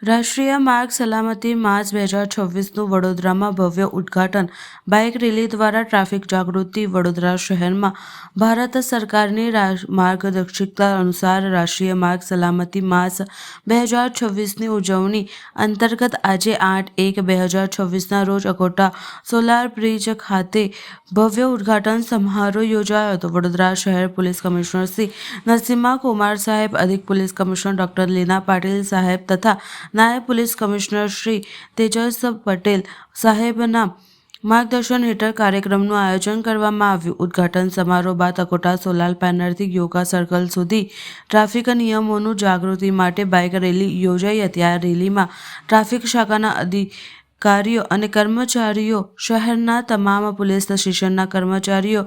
રાષ્ટ્રીય માર્ગ સલામતી માસ 2026નું વડોદરામાં ભવ્ય ઉદ્ઘાટન બાઇક રેલી દ્વારા ટ્રાફિક જાગૃતિ વડોદરા શહેરમાં ભારત સરકારની માર્ગદર્શિકા અનુસાર રાષ્ટ્રીય માર્ગ સલામતી માસ 2026ની ઉજવણી અંતર્ગત આજે 8/1/2026ના રોજ અકોટા સોલાર બ્રિજ ખાતે ભવ્ય ઉદ્ઘાટન સમારોહ યોજાયો હતો. વડોદરા શહેર પોલીસ કમિશનર શ્રી નરસિમ્હા કુમાર સાહેબ, અધિક પોલીસ કમિશનર ડોક્ટર લીના પાટીલ સાહેબ તથા નાયબ પોલીસ કમિશનર શ્રી તેજસ પટેલ સાહેબના માર્ગદર્શન હેઠળ કાર્યક્રમનું આયોજન કરવામાં આવ્યું. ઉદ્ઘાટન સમારોહ બાદ અકોટા સોલાર પેનલથી યોગા સર્કલ સુધી ટ્રાફિક નિયમોનું જાગૃતિ માટે બાઇક રેલી યોજાઈ હતી. આ રેલીમાં ટ્રાફિક શાખાના અધિકારીઓ અને કર્મચારીઓ, શહેરના તમામ પોલીસ સ્ટેશનના કર્મચારીઓ,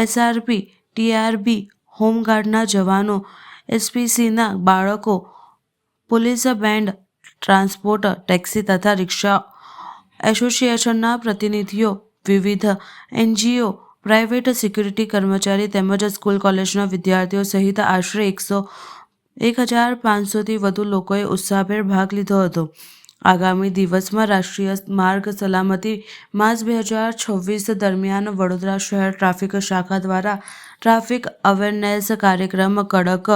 એસઆરપી, ટીઆરબી, હોમગાર્ડના જવાનો, એસપીસીના બાળકો, પોલીસ બેન્ડ, ટ્રાન્સપોર્ટ, ટેક્સી તથા રિક્ષા એસોસિએશનના પ્રતિનિધિઓ, વિવિધ એનજીઓ, પ્રાઇવેટ સિક્યુરિટી કર્મચારી તેમજ સ્કૂલ કોલેજના વિદ્યાર્થીઓ સહિત આશરે 1,500થી વધુ લોકોએ ઉત્સાહભેર ભાગ લીધો હતો. આગામી દિવસમાં રાષ્ટ્રીય માર્ગ સલામતી માસ 2026 દરમિયાન વડોદરા શહેર ટ્રાફિક શાખા દ્વારા ટ્રાફિક અવેરનેસ કાર્યક્રમ, કડક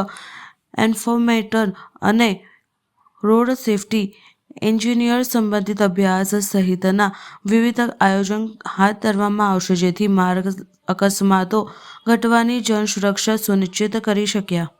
એન્ફોર્સમેન્ટ અને રોડ સેફ્ટી એન્જિનિયર સંબંધિત અભ્યાસ સહિતના વિવિધ આયોજન હાથ ધરવામાં આવશે, જેથી માર્ગ અકસ્માતો ઘટવાની જનસુરક્ષા સુનિશ્ચિત કરી શકાય.